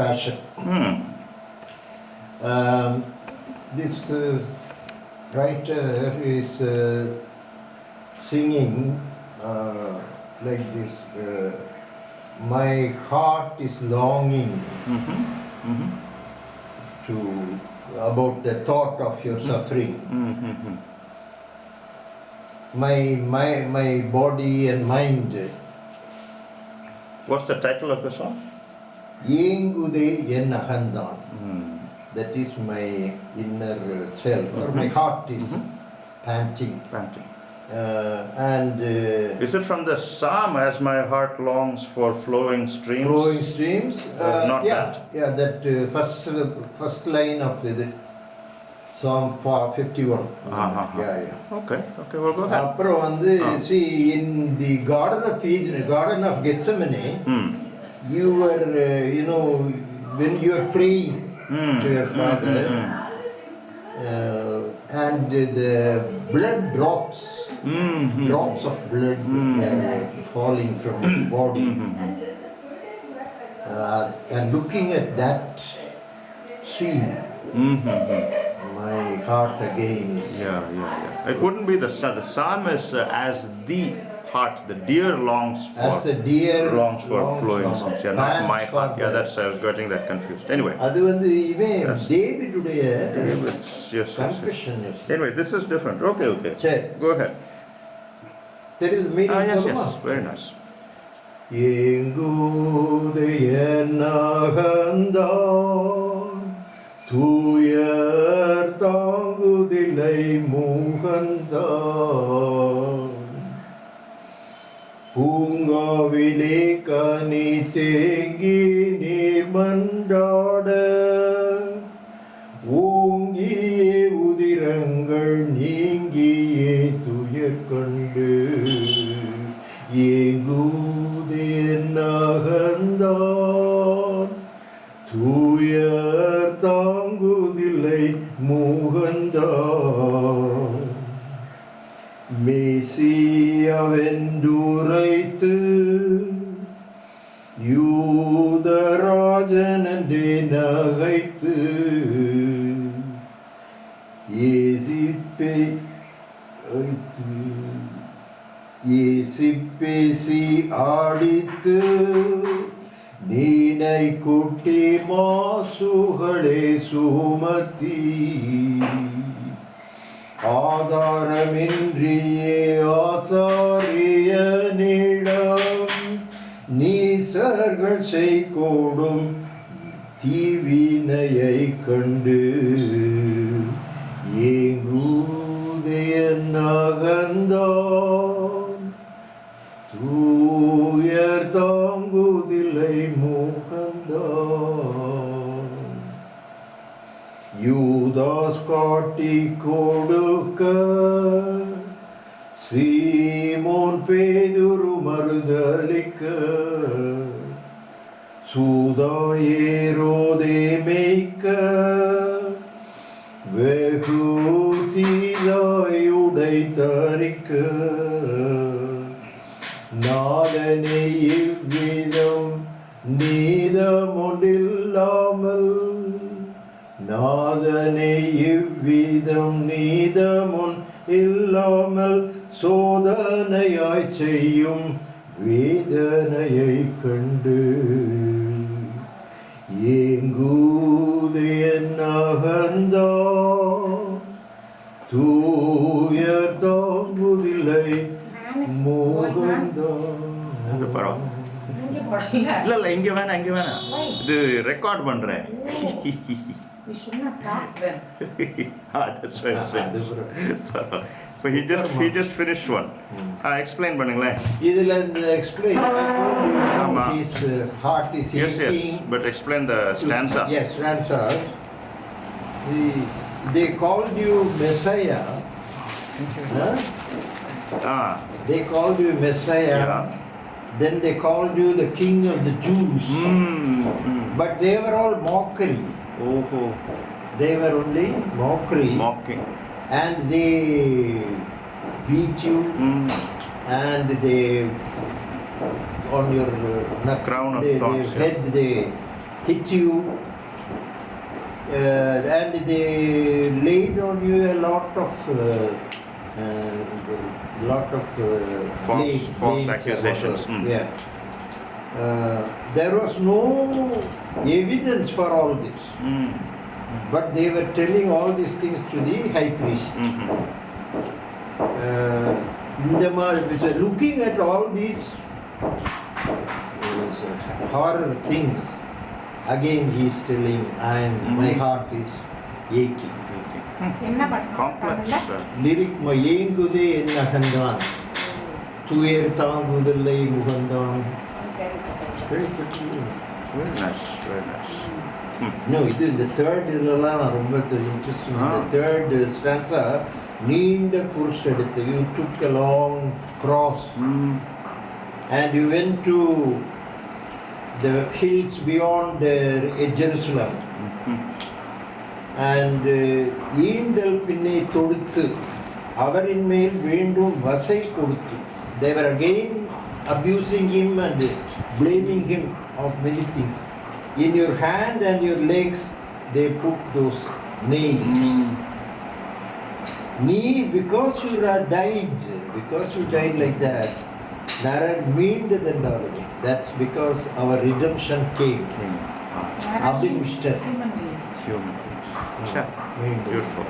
Passion. This writer is singing like this. My heart is longing to about the thought of your suffering. My body and mind. What's the title of the song? Yengude yen ahandan. That is my inner self, or my heart is panting. Is it from the Psalm, as my heart longs for flowing streams? Flowing streams? Not yeah, that. Yeah, that first line of the Psalm 51. Yeah. Okay, we'll go ahead. See, in the Garden of Gethsemane, you were, when you are praying to your Father, and the blood drops of blood falling from his body. And looking at that scene, my heart again is... Yeah. It wouldn't be the psalm is as the heart, the deer longs for. As the deer longs for flowing streams. Yeah, not my heart. Yeah, that's, I was getting that confused. Anyway. Yes. Confession. Anyway, this is different. Okay. Sure. Go ahead. That is the meaning. Yes. Very nice. Tuyar tangudilai muhandan Pungavile kani tengi nirmandada Oongiye udirangal நீங்கியே துயர் கண்டு ஏங்குதே நகர்ந்தான் துயர் தாங்குதில்லை முகந்தான் மெசியாவென்றுரைத்து யூதராஜனென்றே நகைத்து ஏசிப்பேசி ஆடித்து நீனை குட்டி மாசுகளே சுமத்தி ஆதாரமின்றியே ஆசாரியனிடம் நீசர்கள் செய்கூடும் தீவினையை கண்டு ஏங்குதே நகர்ந்தான் தூயர் தாங்குதில்லை முகந்தான் யூதாஸ் காட்டி கொடுக்க சீமோன் பேதுரு மறுதலிக்க சூதாயேரோதே மேய்க்க வெகு தீதாய் உடைத்தரிக்க நாதனை இவ்விதம் நீதமொன்றில்லாமல் நீதமுன் இல்லாமல் சோதனையாய் செய்யும் வேதனையை கண்டு ஏங்குதே நகர்ந்தா தூயர் தாங்குதில்லை முகந்தா. இல்ல இங்க வேணாம் இது ரெக்கார்ட் பண்றேன். We should not talk then. That's what I said. But he just finished one. Explain பண்ணுங்களேன். இதுல explain. His heart is aching. Yes. But explain the stanza. Yes, stanza. They called you Messiah. They called you Messiah. Yeah. Then they called you the King of the Jews. But they were all mockery. They were only mocking. And they beat you. And they on your crown of thorns. Head they hit you, and they laid on you a lot of False blames or accusations. whatever. Yeah. There was no evidence for all this, but they were telling all these things to the high priest. Looking at all these horror things, again he is telling, my heart is aching. என்ன பண்ணோம் Complex. Lyric ஏங்குதே என் அகந்தான், துயர் தாங்குதலை முகந்தான். Very nice, very nice. No, இது இந்த third இதெல்லாம் ரொம்ப interesting. இந்த third stanza நீண்ட குர்ஸ் எடுத்து, you took a long cross and you went to the hills beyond Jerusalem and ஈண்டல் பின்னே தொடுத்து அவரின் மேல் வேண்டும் வசை கொடுத்து. They were again abusing him and blaming him of many things. In your hand and your legs they put those nails. Knee, because you died like that, narar meendadendavadu. That's because our redemption came. Abhinishtar. Human beings. Human beings. Beautiful.